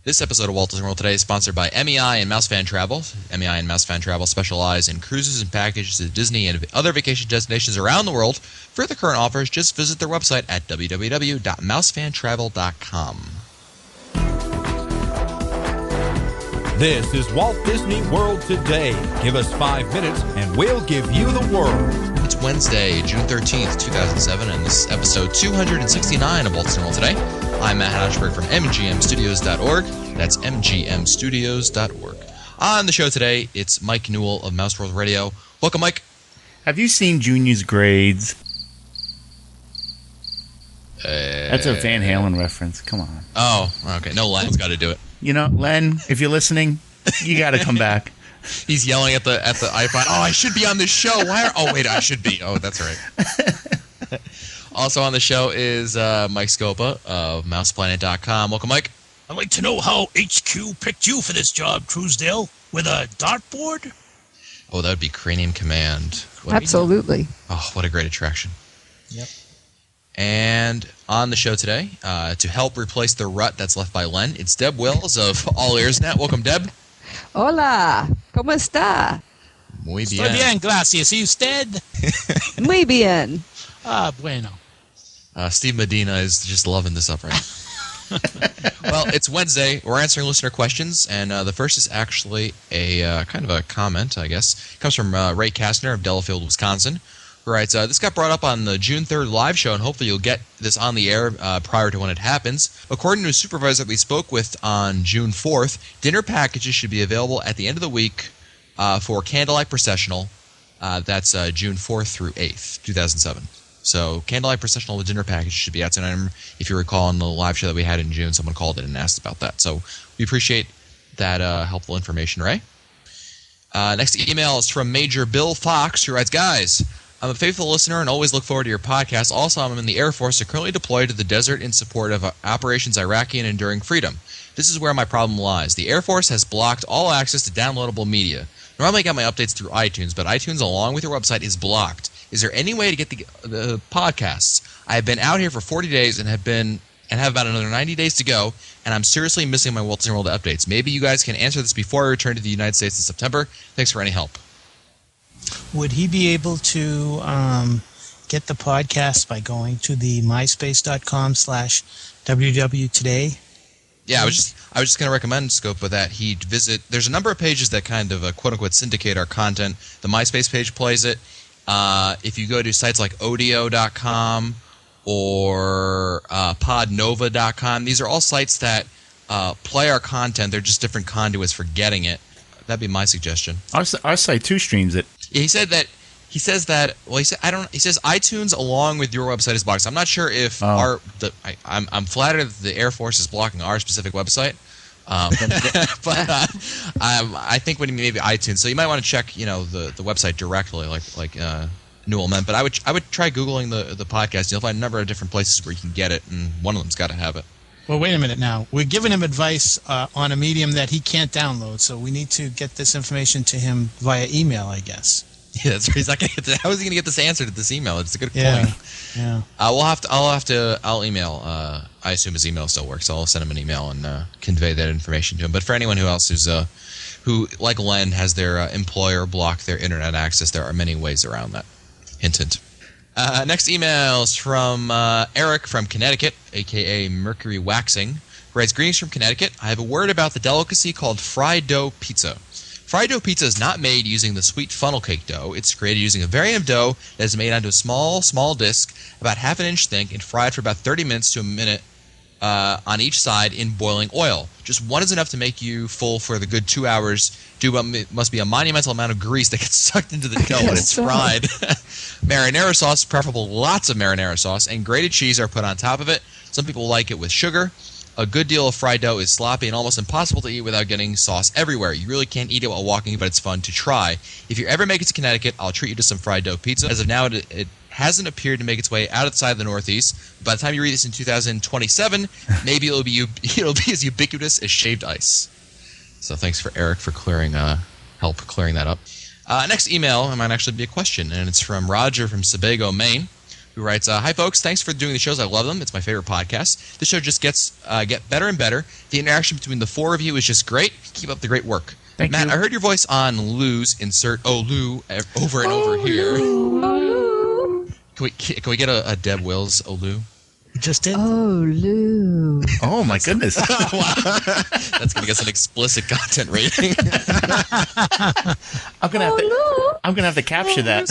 This episode of Walt Disney World Today is sponsored by MEI and Mousefan Travel. MEI and Mousefan Travel specialize in cruises and packages to Disney and other vacation destinations around the world. For the current offers, just visit their website at www.mousefantravel.com. This is Walt Disney World Today. Give us 5 minutes and we'll give you the world. It's Wednesday, June 13th, 2007, and this is episode 269 of Walt Disney World Today. I'm Matt Hatchberg from mgmstudios.org. That's mgmstudios.org. On the show today, it's Mike Newell of Mouse World Radio. Welcome, Mike. Have you seen Junior's grades? That's a Van Halen reference. Come on. Oh, okay. No, Len's got to do it. You know, Len, if you're listening, you got to come back. He's yelling at the iPod. Oh, I should be on this show. Oh, wait, I should be. Oh, that's right. Also on the show is Mike Scopa of MousePlanet.com. Welcome, Mike. I'd like to know how HQ picked you for this job, Truesdale. With a dartboard? Oh, that would be Cranium Command. Absolutely. Oh, what a great attraction. Yep. And on the show today, to help replace the rut that's left by Len, it's Deb Wills of All Ears Net. Welcome, Deb. Hola, ¿cómo está? Muy bien. Estoy bien, gracias. ¿Y usted? Muy bien. Bueno. Steve Medina is just loving this up right now. Well, it's Wednesday. We're answering listener questions, and the first is actually a kind of a comment, I guess. It comes from Ray Kastner of Delafield, Wisconsin, who writes, this got brought up on the June 3rd live show, and hopefully you'll get this on the air prior to when it happens. According to a supervisor that we spoke with on June 4th, dinner packages should be available at the end of the week for Candlelight Processional. That's June 4th through 8th, 2007. So Candlelight Processional, the dinner package should be out tonight. If you recall in the live show that we had in June, someone called in and asked about that. So we appreciate that helpful information, Ray. Next email is from Major Bill Fox, who writes, guys, I'm a faithful listener and always look forward to your podcast. Also, I'm in the Air Force and currently deployed to the desert in support of Operations Iraqi and Enduring Freedom. This is where my problem lies. The Air Force has blocked all access to downloadable media. Normally I get my updates through iTunes, but iTunes along with your website is blocked. Is there any way to get the podcasts? I have been out here for 40 days and have about another 90 days to go, and I'm seriously missing my Walt Disney World updates. Maybe you guys can answer this before I return to the United States in September. Thanks for any help. Would he be able to get the podcast by going to the myspace.com/wwtoday? Yeah, I was just going to recommend Scope with that he visit. There's a number of pages that kind of quote unquote syndicate our content. The MySpace page plays it. If you go to sites like Odeo.com or Podnova.com, these are all sites that play our content. They're just different conduits for getting it. That'd be my suggestion. Our site too streams it. Yeah, he says iTunes along with your website is blocked. So I'm not sure if I'm flattered that the Air Force is blocking our specific website. But I think maybe iTunes. So you might want to check, the website directly, like Newell meant. But I would try Googling the podcast. You'll find a number of different places where you can get it, and one of them's got to have it. Well, wait a minute now. We're giving him advice on a medium that he can't download, so we need to get this information to him via email, I guess. Yeah, that's right. He's not going to get this. How is he going to get this answered at this email? It's a good point. Yeah. I'll email. I assume his email still works. So I'll send him an email and convey that information to him. But for anyone who like Len has their employer block their internet access, there are many ways around that. Hint, hint. Next email is from Eric from Connecticut, a.k.a. Mercury Waxing, who writes, greetings from Connecticut. I have a word about the delicacy called fried dough pizza. Fried dough pizza is not made using the sweet funnel cake dough. It's created using a variant of dough that is made onto a small disc, about half an inch thick, and fried for about 30 minutes to a minute on each side in boiling oil. Just one is enough to make you full for the good 2 hours. Must be a monumental amount of grease that gets sucked into the dough when it's fried. Marinara sauce, preferable lots of marinara sauce, and grated cheese are put on top of it. Some people like it with sugar. A good deal of fried dough is sloppy and almost impossible to eat without getting sauce everywhere. You really can't eat it while walking, but it's fun to try. If you ever make it to Connecticut, I'll treat you to some fried dough pizza. As of now, it hasn't appeared to make its way outside the Northeast. By the time you read this in 2027, maybe it'll be as ubiquitous as shaved ice. So thanks for Eric for help clearing that up. Next email might actually be a question, and it's from Roger from Sebago, Maine, who writes, "Hi folks, thanks for doing the shows. I love them. It's my favorite podcast. The show just gets get better and better. The interaction between the four of you is just great. Keep up the great work." Thank Matt, you. I heard your voice on Lou's insert Lou over and over here. Can we get a Deb Wills Lou? You just did. Oh, Lou. Oh my goodness. That's going to get us an explicit content rating. I'm gonna have to capture that.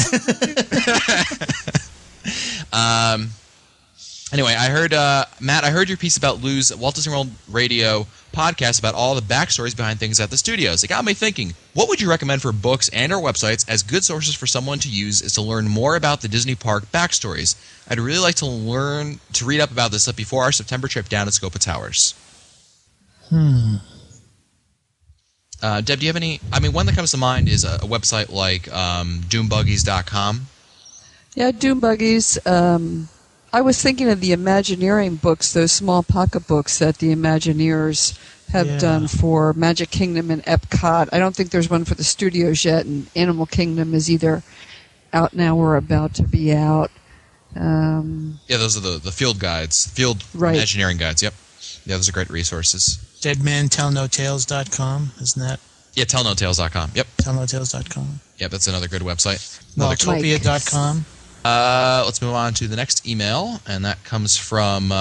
Anyway, I heard Matt. I heard your piece about Lou's Walt Disney World Radio podcast about all the backstories behind things at the studios. It got me thinking. What would you recommend for books and/or websites as good sources for someone to use is to learn more about the Disney park backstories? I'd really like to read up about this before our September trip down to Scopa Towers. Deb, do you have any? I mean, one that comes to mind is a website like doombuggies.com. Yeah, Doom Buggies. I was thinking of the Imagineering books, those small pocket books that the Imagineers have done for Magic Kingdom and Epcot. I don't think there's one for the studios yet, and Animal Kingdom is either out now or about to be out. Yeah, those are the field guides, Right. Imagineering guides. Yep. Yeah, those are great resources. DeadmanTellNoTales.com, isn't that? Yeah, tellnotales.com. Yep. Tellnotales.com. Yep, that's another good website. Another Waltopia.com. Let's move on to the next email, and that comes from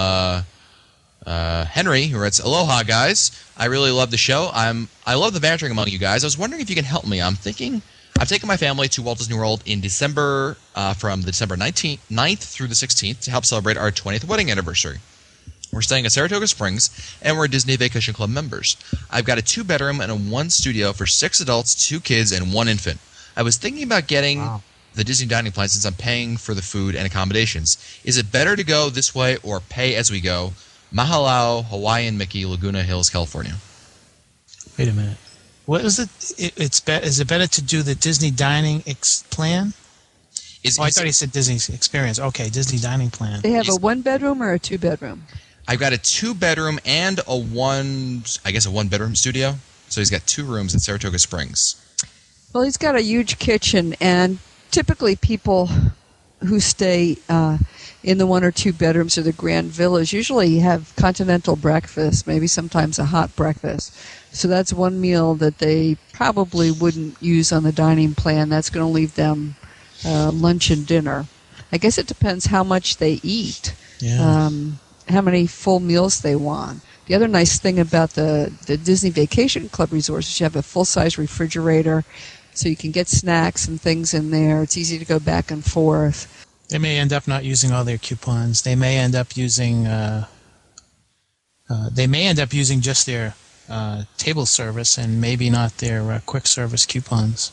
Henry, who writes, "Aloha, guys. I really love the show. I love the bantering among you guys. I was wondering if you can help me. I've taken my family to Walt Disney World in December, from the December 9th through the 16th to help celebrate our 20th wedding anniversary. We're staying at Saratoga Springs, and we're Disney Vacation Club members. I've got a 2-bedroom and a 1 studio for 6 adults, 2 kids, and 1 infant. I was thinking about getting the Disney dining plan since I'm paying for the food and accommodations. Is it better to go this way or pay as we go? Mahalau, Hawaiian Mickey, Laguna Hills, California." Wait a minute. What is it? Is it better to do the Disney dining plan? I thought he said Disney experience. Okay, Disney dining plan. They have a 1-bedroom or a 2-bedroom? I've got a 2-bedroom and a 1-bedroom studio. So he's got 2 rooms at Saratoga Springs. Well, he's got a huge kitchen, and typically people who stay in the 1 or 2 bedrooms or the grand villas usually have continental breakfast, maybe sometimes a hot breakfast. So that's one meal that they probably wouldn't use on the dining plan. That's going to leave them lunch and dinner. I guess it depends how much they eat, how many full meals they want. The other nice thing about the Disney Vacation Club resorts is you have a full-size refrigerator, so you can get snacks and things in there. It's easy to go back and forth. They may end up not using all their coupons. They may end up using just their table service and maybe not their quick service coupons.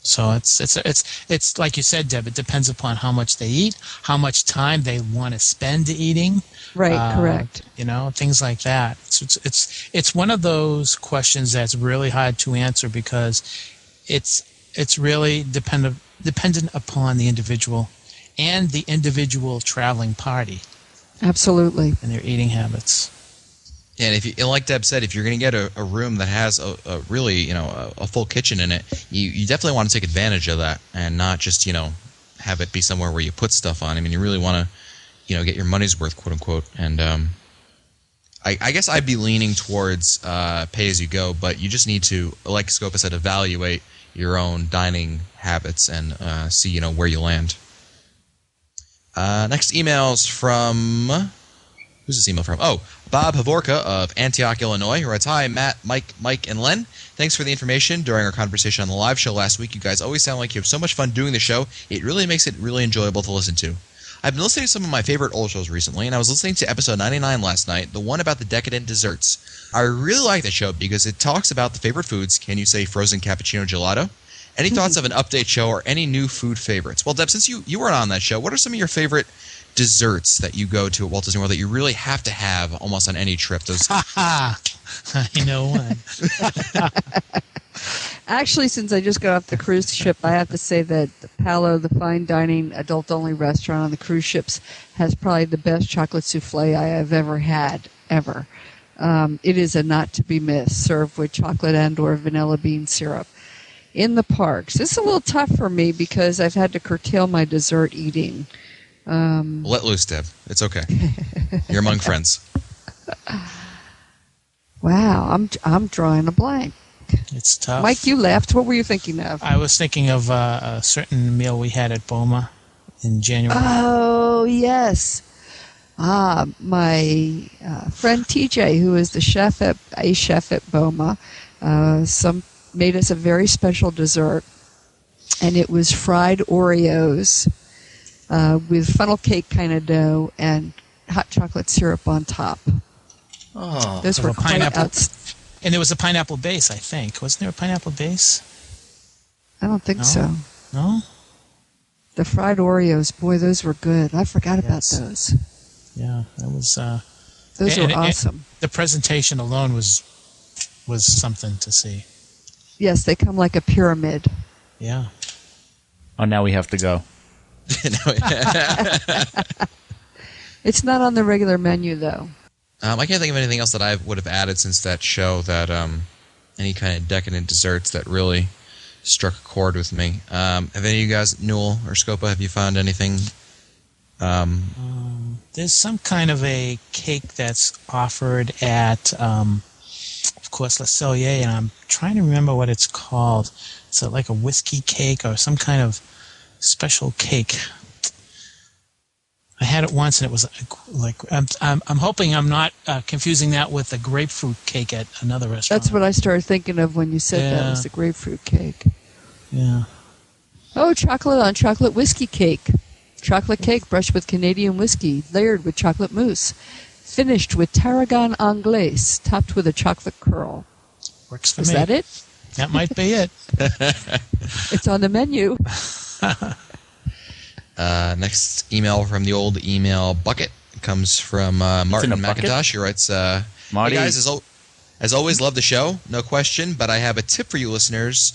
So it's like you said, Deb. It depends upon how much they eat, how much time they want to spend eating. Right, correct. Things like that. It's one of those questions that's really hard to answer because it's really dependent upon the individual and the individual traveling party. Absolutely. And their eating habits. Yeah, and like Deb said, if you're going to get a room that has a really, a full kitchen in it, you definitely want to take advantage of that and not just, have it be somewhere where you put stuff on. I mean, you really want to, get your money's worth, quote unquote. And I guess I'd be leaning towards pay as you go, but you just need to, like Scopa said, evaluate your own dining habits and see, where you land. Next email's from... Who's this email from? Oh, Bob Havorka of Antioch, Illinois, who writes, "Hi, Matt, Mike, and Len. Thanks for the information during our conversation on the live show last week. You guys always sound like you have so much fun doing the show. It really makes it really enjoyable to listen to. I've been listening to some of my favorite old shows recently, and I was listening to episode 99 last night, the one about the decadent desserts. I really like that show because it talks about the favorite foods. Can you say frozen cappuccino gelato? Any thoughts of an update show or any new food favorites?" Well, Deb, since you weren't on that show, what are some of your favorite desserts that you go to at Walt Disney World that you really have to have almost on any trip? Those I know one. Actually, since I just got off the cruise ship, I have to say that the Palo, the fine dining adult-only restaurant on the cruise ships, has probably the best chocolate souffle I have ever had, ever. It is a not to be missed, served with chocolate and or vanilla bean syrup. in the parks. This is a little tough for me because I've had to curtail my dessert eating. Let loose, Deb. It's okay. You're among friends. Wow, I'm drawing a blank. It's tough. Mike, you laughed. What were you thinking of? I was thinking of a certain meal we had at Boma in January. Oh, yes. My friend TJ, who is a chef at Boma, made us a very special dessert, and it was fried Oreos with funnel cake kind of dough and hot chocolate syrup on top. Oh, Those were quite And there was a pineapple base, I think. Wasn't there a pineapple base? I don't think No? so. No? The fried Oreos, boy, those were good. I forgot about Yes. those. Yeah, that was... Those and- were awesome. the presentation alone was something to see. Yes, they come like a pyramid. Yeah. oh, now we have to go. It's not on the regular menu, though. I can't think of anything else that I would have added since that show that any kind of decadent desserts that really struck a chord with me. Have any of you guys, Newell or Scopa, have you found anything? There's some kind of a cake that's offered at, of course, Le Cellier, and I'm trying to remember what it's called. It's like a whiskey cake or some kind of special cake. I had it once, and it was like I'm hoping I'm not confusing that with the grapefruit cake at another restaurant. That's what I started thinking of when you said that Yeah. was the grapefruit cake. Yeah. Oh, chocolate on chocolate whiskey cake. Chocolate cake brushed with Canadian whiskey, layered with chocolate mousse, finished with tarragon anglaise, topped with a chocolate curl. Works for Is me. that it? That might be it. It's on the menu. Next email from the old email bucket comes from Martin a bucket? McIntosh. He writes, Marty. Hey guys, as always, love the show, no question, but I have a tip for your listeners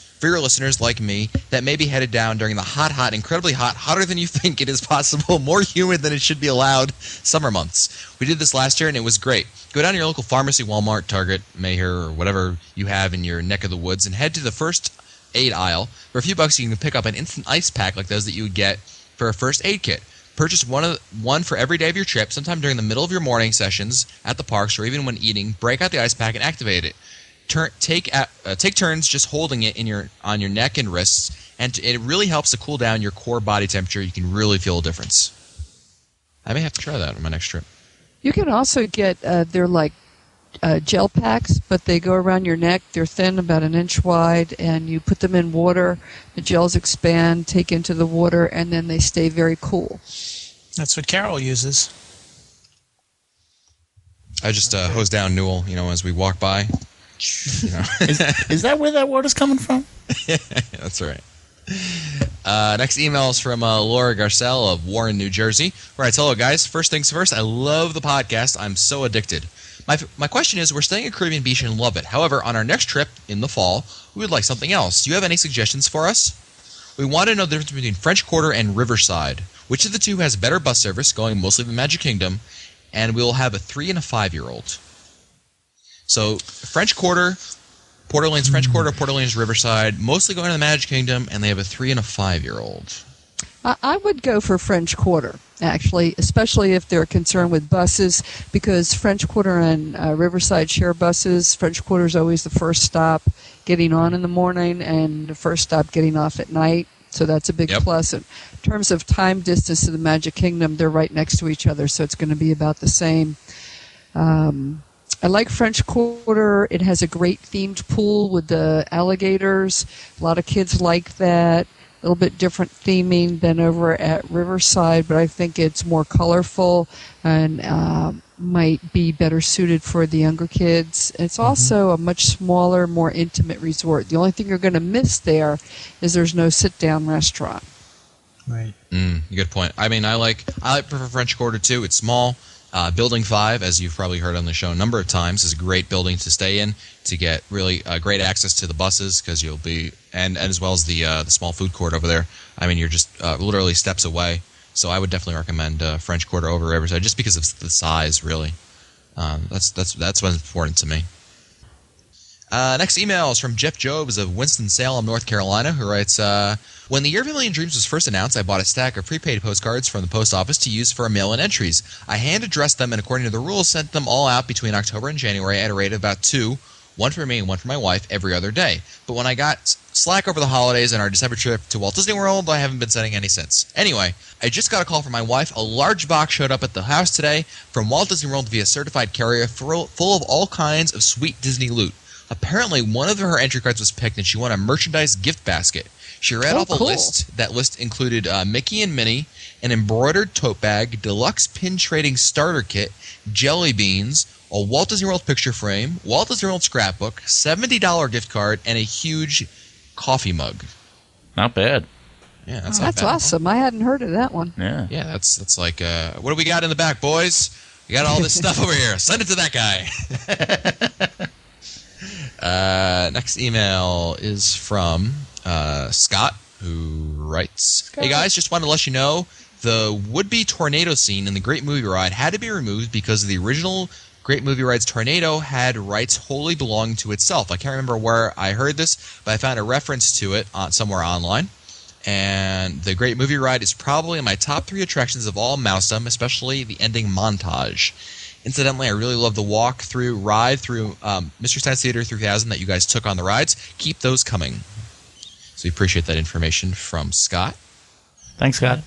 like me, that may be headed down during the hot, incredibly hot, hotter than you think it is possible, more humid than it should be allowed, summer months. We did this last year, and it was great. Go down to your local pharmacy, Walmart, Target, Mayher, or whatever you have in your neck of the woods, and head to the first aid aisle. For a few bucks, you can pick up an instant ice pack like those that you would get for a first aid kit. Purchase one for every day of your trip, sometime during the middle of your morning sessions at the parks or even when eating. Break out the ice pack and activate it. Take turns just holding it on your neck and wrists, and it really helps to cool down your core body temperature. You can really feel a difference. I may have to try that on my next trip. You can also get, they're like gel packs, but they go around your neck. They're thin, about an inch wide, and you put them in water. The gels expand, take into the water, and then they stay very cool. That's what Carol uses. I just hose down Newell, as we walk by. Is that where that water's coming from? That's right. Next email is from Laura Garcelle of Warren, New Jersey, where I tell hello, guys. First things first, I love the podcast. I'm so addicted. My question is, we're staying at Caribbean Beach and love it. However, on our next trip in the fall, we would like something else. Do you have any suggestions for us? We want to know the difference between French Quarter and Riverside. Which of the two has better bus service, going mostly to the Magic Kingdom, and we will have a 3- and a 5-year-old. So, French Quarter, Port Orleans French Quarter, Port Orleans Riverside, mostly going to the Magic Kingdom, and they have a 3- and a 5-year-old. I would go for French Quarter, actually, especially if they're concerned with buses, because French Quarter and Riverside share buses. French Quarter is always the first stop getting on in the morning and the first stop getting off at night. So that's a big plus. In terms of time distance to the Magic Kingdom, they're right next to each other, so it's going to be about the same. I like French Quarter. It has a great themed pool with the alligators. A lot of kids like that. A little bit different theming than over at Riverside, but I think it's more colorful and might be better suited for the younger kids. It's also a much smaller, more intimate resort. The only thing you're going to miss there is there's no sit-down restaurant. Right. Good point. I mean, I prefer French Quarter too. It's small. Building 5, as you've probably heard on the show a number of times, is a great building to stay in to get really great access to the buses, because you'll be and as well as the small food court over there. I mean, you're just literally steps away. So I would definitely recommend French Quarter over Riverside, just because of the size. Really, that's what's important to me. Next email is from Jeff Jobs of Winston-Salem, North Carolina, who writes, when the Year of a Million Dreams was first announced, I bought a stack of prepaid postcards from the post office to use for mail-in entries. I hand-addressed them and, according to the rules, sent them all out between October and January at a rate of about 2, one for me and one for my wife, every other day. But when I got slack over the holidays and our December trip to Walt Disney World, I haven't been sending any since. Anyway, I just got a call from my wife. A large box showed up at the house today from Walt Disney World via certified carrier, full of all kinds of sweet Disney loot. Apparently, one of her entry cards was picked, and she won a merchandise gift basket. She read off a list. That list included Mickey and Minnie, an embroidered tote bag, deluxe pin trading starter kit, jelly beans, a Walt Disney World picture frame, Walt Disney World scrapbook, $70 gift card, and a huge coffee mug. Not bad. Yeah, that's not bad. Awesome. I hadn't heard of that one. Yeah. Yeah, that's like, what do we got in the back, boys? We got all this stuff over here. Send it to that guy. Next email is from Scott, who writes, Hey guys, just wanted to let you know the would-be tornado scene in the Great Movie Ride had to be removed because the original Great Movie Ride's tornado had rights wholly belonging to itself. I can't remember where I heard this, but I found a reference to it somewhere online. And the Great Movie Ride is probably in my top 3 attractions of all Mousedom, especially the ending montage. Incidentally, I really love the ride through Mystery Science Theater 3000 that you guys took on the rides. Keep those coming. So we appreciate that information from Scott. Thanks, Scott.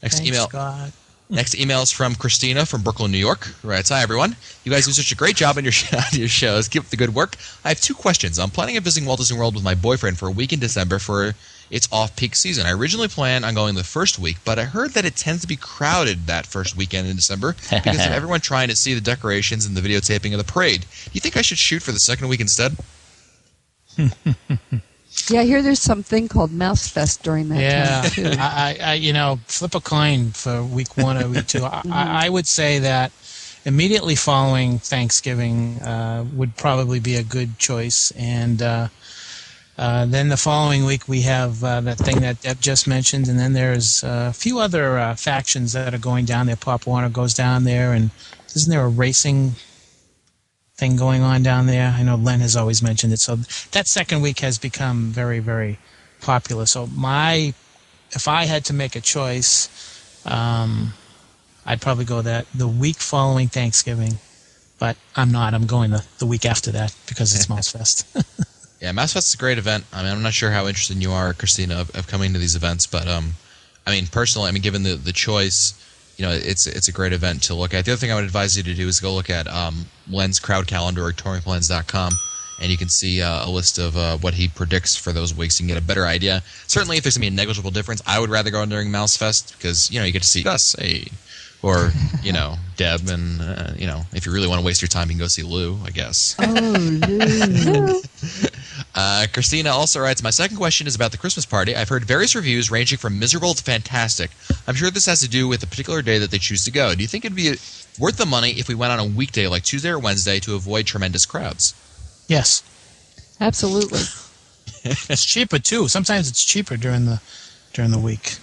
Next Thanks, email. Scott. Next email is from Christina from Brooklyn, New York. Who writes, Hi, everyone. You guys do such a great job on your shows. Keep up the good work. I have 2 questions. I'm planning on visiting Walt Disney World with my boyfriend for a week in December for its off-peak season. I originally planned on going the first week, but I heard that it tends to be crowded that first weekend in December because of everyone trying to see the decorations and the videotaping of the parade. Do you think I should shoot for the second week instead? Yeah, I hear there's something called Mouse Fest during that time, too. I flip a coin for week 1 or week 2. I would say that immediately following Thanksgiving would probably be a good choice. And then the following week we have that thing that Deb just mentioned, and then there's a few other factions that are going down there. Pop Warner goes down there, and isn't there a racing thing going on down there? I know Len has always mentioned it. So that second week has become very, very popular. So if I had to make a choice, I'd probably go the week following Thanksgiving. But I'm not. I'm going the week after that because it's Mouse Fest. Yeah, Mouse Fest is a great event. I mean, I'm not sure how interested you are, Christina, of coming to these events, but I mean, personally, given the choice, it's a great event to look at. The other thing I would advise you to do is go look at Len's crowd calendar or touringplans.com, and you can see a list of what he predicts for those weeks. You can get a better idea. Certainly, if there's going to be a negligible difference, I would rather go during Mouse Fest because, you get to see us, or, Deb, and, if you really want to waste your time, you can go see Lou, I guess. Oh, Lou. Christina also writes, My second question is about the Christmas party. I've heard various reviews ranging from miserable to fantastic. I'm sure this has to do with the particular day that they choose to go. Do you think it'd be worth the money if we went on a weekday like Tuesday or Wednesday to avoid tremendous crowds? Yes. Absolutely. It's cheaper, too. Sometimes it's cheaper during the week.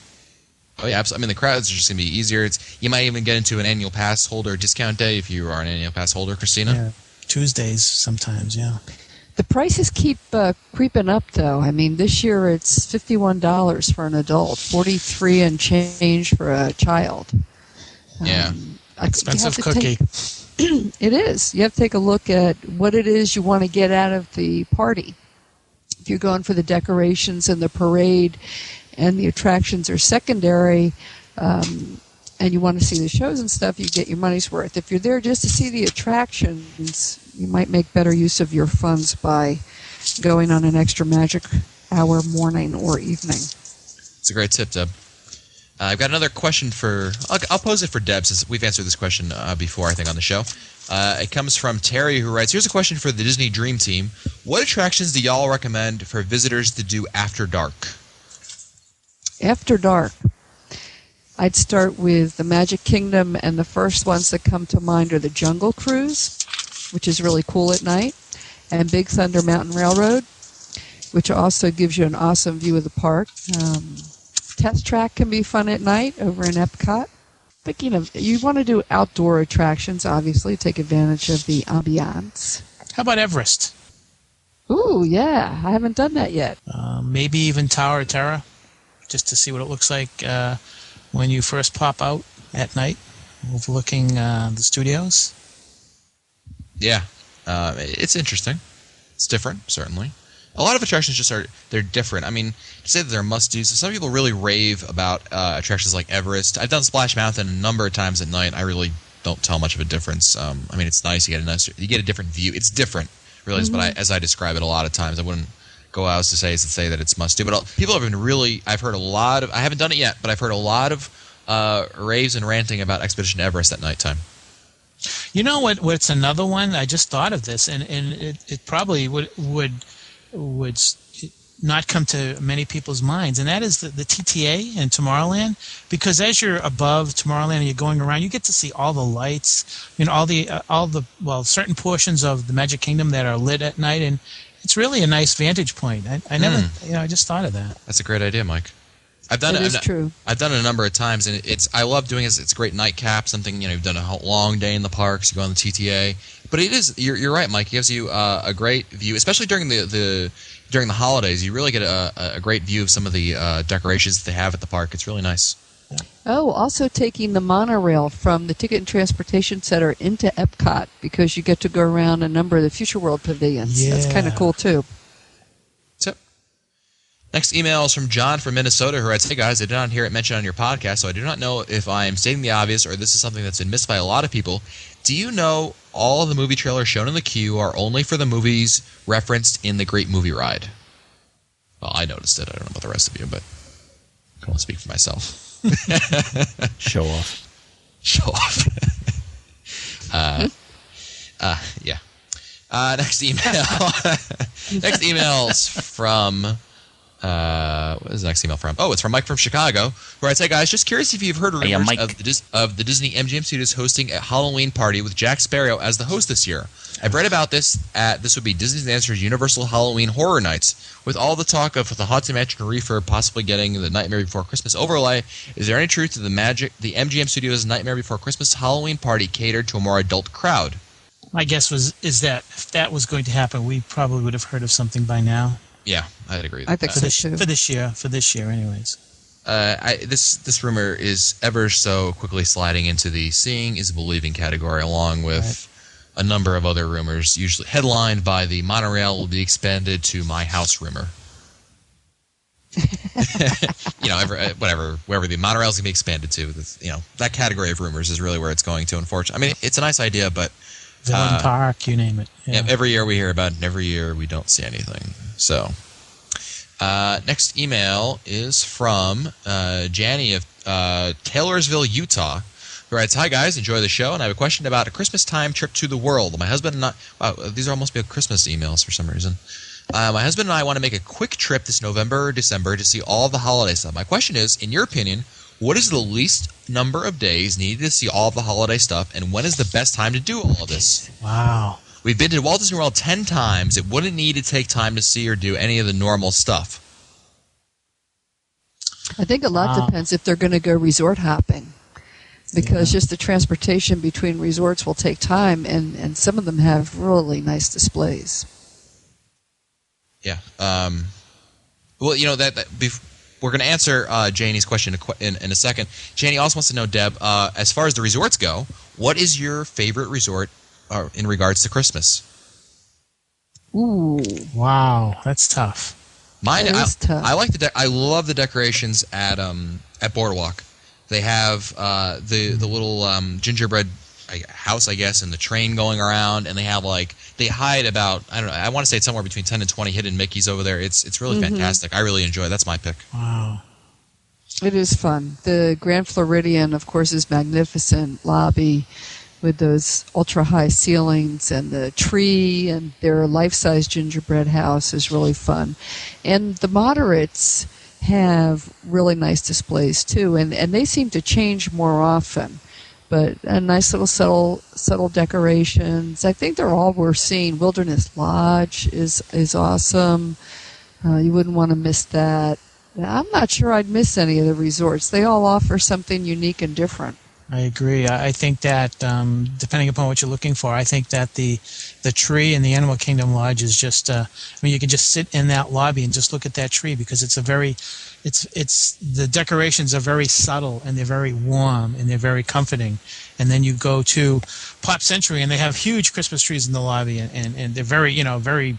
Oh, yeah, absolutely. I mean, the crowds are just going to be easier. You might even get into an annual pass holder discount day if you are an annual pass holder, Christina. Yeah. Tuesdays sometimes, yeah. The prices keep creeping up, though. I mean, this year it's $51 for an adult, $43 and change for a child. Yeah. Expensive cookie. It is. You have to take a look at what it is you want to get out of the party. If you're going for the decorations and the parade and the attractions are secondary, and you want to see the shows and stuff, you get your money's worth. If you're there just to see the attractions, you might make better use of your funds by going on an extra magic hour morning or evening. It's a great tip, Deb. I've got another question I'll pose it for Deb since we've answered this question before, I think, on the show. It comes from Terry, who writes, Here's a question for the Disney Dream Team. What attractions do y'all recommend for visitors to do after dark? After dark, I'd start with the Magic Kingdom, and the first ones that come to mind are the Jungle Cruise, which is really cool at night, and Big Thunder Mountain Railroad, which also gives you an awesome view of the park. Test Track can be fun at night over in Epcot. Thinking of, you want to do outdoor attractions, obviously, take advantage of the ambiance. How about Everest? Ooh, yeah. I haven't done that yet. Maybe even Tower of Terror, just to see what it looks like when you first pop out at night, overlooking the studios. Yeah, it's interesting. It's different, certainly. A lot of attractions they're different. I mean, to say that they're must-dos, some people really rave about attractions like Everest. I've done Splash Mountain a number of times at night. I really don't tell much of a difference. I mean, it's nice. You get a different view. It's different, really, but as I describe it a lot of times, I wouldn't go out to say that it's must-do. But people have been I've heard a lot of, I haven't done it yet, but I've heard a lot of raves and ranting about Expedition Everest at nighttime. You know what's another one? I just thought of this, and it probably would not come to many people's minds, and that is the TTA in Tomorrowland. Because as you're above Tomorrowland and you're going around, you get to see all the lights, all the certain portions of the Magic Kingdom that are lit at night, and it's really a nice vantage point. I never, I just thought of that. That's a great idea, Mike. I've done it. It is true. I've done it a number of times, and I love doing it. It's a great nightcap. Something you've done a long day in the parks. You go on the TTA, but it is. You're right, Mike. It gives you a great view, especially during the holidays. You really get a great view of some of the decorations that they have at the park. It's really nice. Oh, also taking the monorail from the Ticket and Transportation Center into Epcot, because you get to go around a number of the Future World pavilions. Yeah. That's kind of cool too. Tip. Next email is from John from Minnesota, who writes, "Hey guys, I did not hear it mentioned on your podcast, so I do not know if I am stating the obvious or this is something that's been missed by a lot of people. Do you know all of the movie trailers shown in the queue are only for the movies referenced in the Great Movie Ride?" Well, I noticed it. I don't know about the rest of you, but I won't speak for myself. Show off. Show off. Yeah. Next email. Next email's from. What is the next email from? Oh, it's from Mike from Chicago, who writes, "Hey guys, just curious if you've heard rumors Mike. of the Disney MGM Studios hosting a Halloween party with Jack Sparrow as the host this year. I've read about this this would be Disney's answer to Universal Halloween Horror Nights. With all the talk of the Haunted Mansion refurb possibly getting the Nightmare Before Christmas overlay, is there any truth to the MGM Studios Nightmare Before Christmas Halloween party catered to a more adult crowd?" My guess is that if that was going to happen, we probably would have heard of something by now. Yeah, I'd agree with I think that. so too. For this year, anyways. This rumor is ever so quickly sliding into the seeing is believing category, along with a number of other rumors, usually headlined by the monorail will be expanded to my house rumor. Wherever the monorail's gonna be expanded to, that category of rumors is really where it's going to. Unfortunately, I mean, it's a nice idea, but Villain Park, you name it. Yeah. every year we hear about it, and every year we don't see anything. So, next email is from Janny of Taylorsville, Utah, who writes, "Hi guys, enjoy the show, and I have a question about a Christmas time trip to the world. My husband and I..." Wow, these are almost Christmas emails for some reason. "My husband and I want to make a quick trip this November or December to see all the holiday stuff. My question is, in your opinion, what is the least number of days needed to see all of the holiday stuff, and when is the best time to do all of this? Wow. We've been to Walt Disney World 10 times. It wouldn't need to take time to see or do any of the normal stuff." I think a lot depends if they're going to go resort hopping, because just the transportation between resorts will take time, and some of them have really nice displays. Yeah. Well, we're going to answer Janie's question in a second. Janie also wants to know, Deb, as far as the resorts go, what is your favorite resort in regards to Christmas? Ooh. Wow, that's tough. Mine, That is tough. I like I love the decorations at Boardwalk. They have the little gingerbread house, I guess, and the train going around, and they have they hide about, I don't know, I want to say it's somewhere between 10 and 20 hidden Mickeys over there. It's really fantastic. I really enjoy it. That's my pick. Wow. It is fun. The Grand Floridian, of course, is magnificent lobby with those ultra-high ceilings, and the tree, and their life-size gingerbread house is really fun. And the moderates have really nice displays, too, and they seem to change more often. But a nice little subtle decorations. I think they're all worth seeing. Wilderness Lodge is awesome. You wouldn't want to miss that. I'm not sure I'd miss any of the resorts. They all offer something unique and different. I agree. I think that depending upon what you're looking for, I think that the tree in the Animal Kingdom Lodge is just. You can just sit in that lobby and just look at that tree because it's the decorations are very subtle and they're very warm and they're very comforting. And then you go to Pop Century and they have huge Christmas trees in the lobby and they're very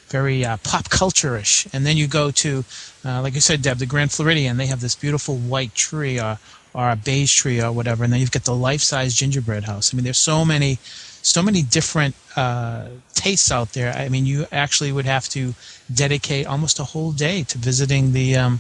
very pop culture-ish. And then you go to, like you said, Deb, the Grand Floridian. They have this beautiful white tree or a beige tree or whatever. And then you've got the life-size gingerbread house. I mean, there's so many different tastes out there. I mean, you actually would have to dedicate almost a whole day to visiting the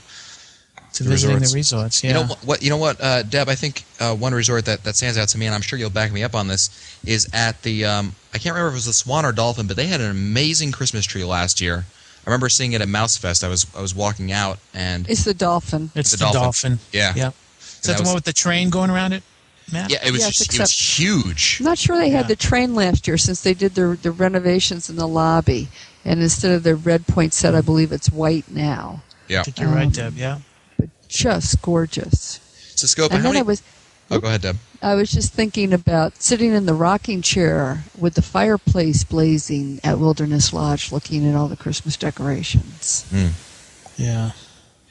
resorts. Yeah. You know what, Deb? I think one resort that stands out to me, and I'm sure you'll back me up on this, is at the I can't remember if it was the Swan or Dolphin, but they had an amazing Christmas tree last year. I remember seeing it at Mouse Fest. I was walking out and It's the Dolphin. It's the Dolphin. Yeah. Yeah. Is that the one with the train going around it, Matt? Yeah, it was huge. I'm not sure they had the train last year since they did the renovations in the lobby. And instead of the red poinsettia, I believe it's white now. Yeah. I think you're right, Deb. Yeah. But just gorgeous. So, Scopa, And then go ahead, Deb. I was just thinking about sitting in the rocking chair with the fireplace blazing at Wilderness Lodge looking at all the Christmas decorations. Yeah.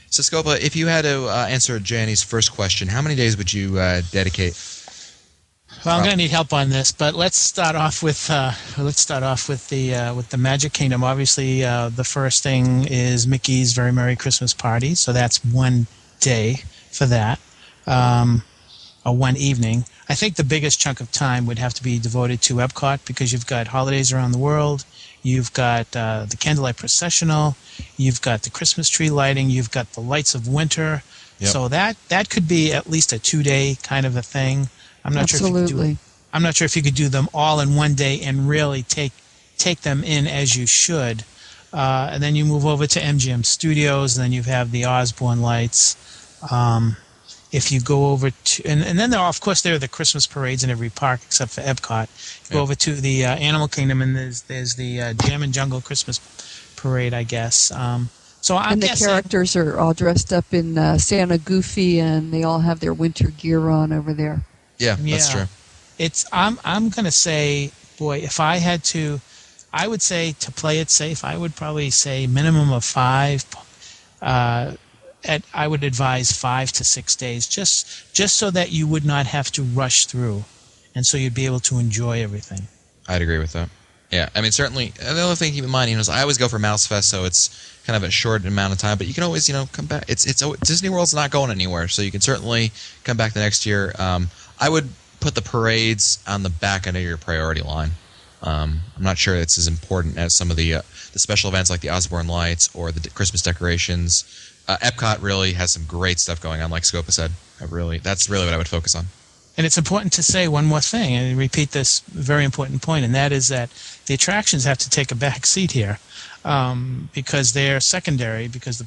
So, Scopa, if you had to answer Jani's first question, how many days would you dedicate? Well, I'm going to need help on this, but let's start off with the Magic Kingdom. Obviously, the first thing is Mickey's Very Merry Christmas Party, so that's 1 day for that, or 1 evening. I think the biggest chunk of time would have to be devoted to Epcot because you've got holidays around the world, you've got the candlelight processional, you've got the Christmas tree lighting, you've got the lights of winter. Yep. So that could be at least a 2-day kind of a thing. I'm not Absolutely. sure if you could do them all in 1 day and really take them in as you should. And then you move over to MGM Studios, and then you have the Osborne lights. If you go over to, and then there are the Christmas parades in every park except for Epcot. You go over to the Animal Kingdom, and there's the Jam and Jungle Christmas parade, I guess. So I'm and the guessing, characters are all dressed up in Santa Goofy, and they all have their winter gear on over there. Yeah, that's true. I'm going to say, boy, if I had to, I would say to play it safe, I would probably say minimum of 5. I would advise 5 to 6 days, just so that you would not have to rush through, and so you'd be able to enjoy everything. I'd agree with that. Yeah, I mean, certainly. And the other thing to keep in mind, is I always go for Mouse Fest, so it's kind of a short amount of time, but you can always, come back. It's Disney World's not going anywhere, so you can certainly come back the next year. I would put the parades on the back end of your priority line. I'm not sure it's as important as some of the special events like the Osborne lights or the Christmas decorations. Epcot really has some great stuff going on, like Scopa said. That's really what I would focus on. And it's important to say one more thing, and repeat this very important point, and that is that the attractions have to take a back seat here because they're secondary, because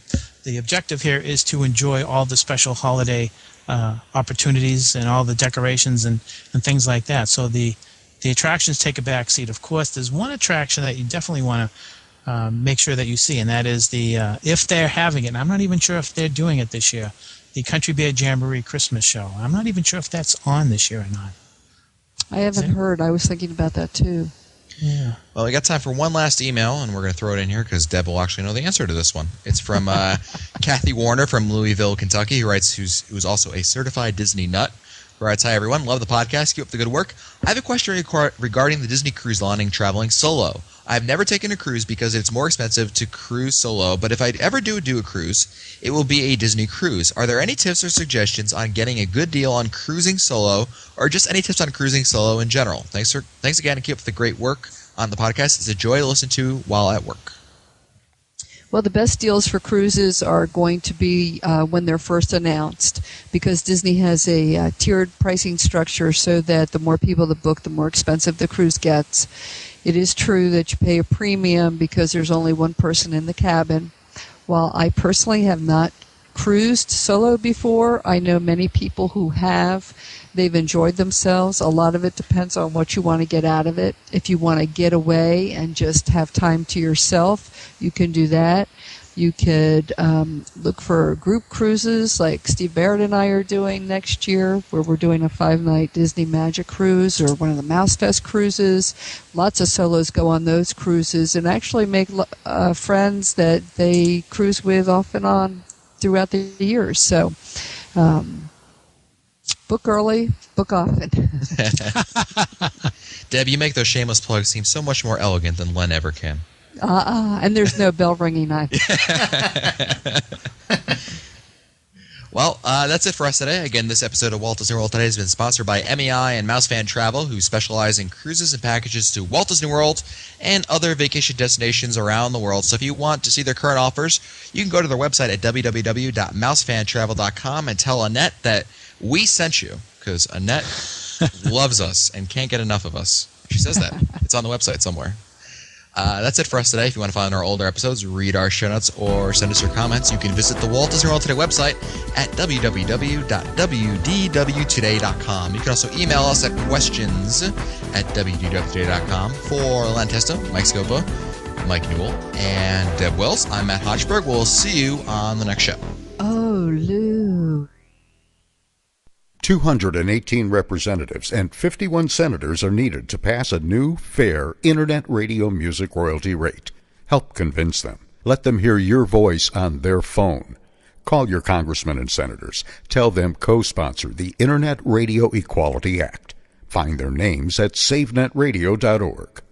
the objective here is to enjoy all the special holiday opportunities and all the decorations and things like that. So the attractions take a back seat. Of course, there's one attraction that you definitely want to make sure that you see, and that is if they're having it, and I'm not even sure if they're doing it this year, the Country Bear Jamboree Christmas Show. I'm not even sure if that's on this year or not. I haven't heard. I was thinking about that too. Yeah. Well, we got time for one last email, and we're going to throw it in here because Deb will actually know the answer to this one. It's from Kathy Warner from Louisville, Kentucky, who writes, who's also a certified Disney nut. Who writes, "Hi everyone, love the podcast. Keep up the good work. I have a question regarding the Disney Cruise Line traveling solo. I've never taken a cruise because it's more expensive to cruise solo, but if I ever do a cruise, it will be a Disney cruise. Are there any tips or suggestions on getting a good deal on cruising solo, or just any tips on cruising solo in general? Thanks again, and keep up the great work on the podcast. It's a joy to listen to while at work." Well, the best deals for cruises are going to be when they're first announced, because Disney has a tiered pricing structure so that the more people that book, the more expensive the cruise gets. It is true that you pay a premium because there's only one person in the cabin. While I personally have not cruised solo before, I know many people who have. They've enjoyed themselves. A lot of it depends on what you want to get out of it. If you want to get away and just have time to yourself, you can do that. You could look for group cruises like Steve Barrett and I are doing next year, where we're doing a 5-night Disney Magic cruise or one of the Mouse Fest cruises. Lots of solos go on those cruises and actually make friends that they cruise with off and on throughout the years. So book early, book often. Deb, you make those shameless plugs seem so much more elegant than Len ever can. And there's no bell ringing either. Well, that's it for us today. Again, this episode of Walt Disney World Today has been sponsored by MEI and Mouse Fan Travel, who specialize in cruises and packages to Walt Disney World and other vacation destinations around the world. So if you want to see their current offers, you can go to their website at www.mousefantravel.com and tell Annette that we sent you, because Annette loves us and can't get enough of us. She says that. It's on the website somewhere. That's it for us today. If you want to find our older episodes, read our show notes, or send us your comments, you can visit the Walt Disney World Today website at www.wdwtoday.com. You can also email us at questions@wdwtoday.com. For Len Testa, Mike Scopa, Mike Newell, and Deb Wells, I'm Matt Hodgeberg. We'll see you on the next show. Oh, Lou. 218 representatives and 51 senators are needed to pass a new, fair Internet radio music royalty rate. Help convince them. Let them hear your voice on their phone. Call your congressmen and senators. Tell them co-sponsor the Internet Radio Equality Act. Find their names at SaveNetRadio.org.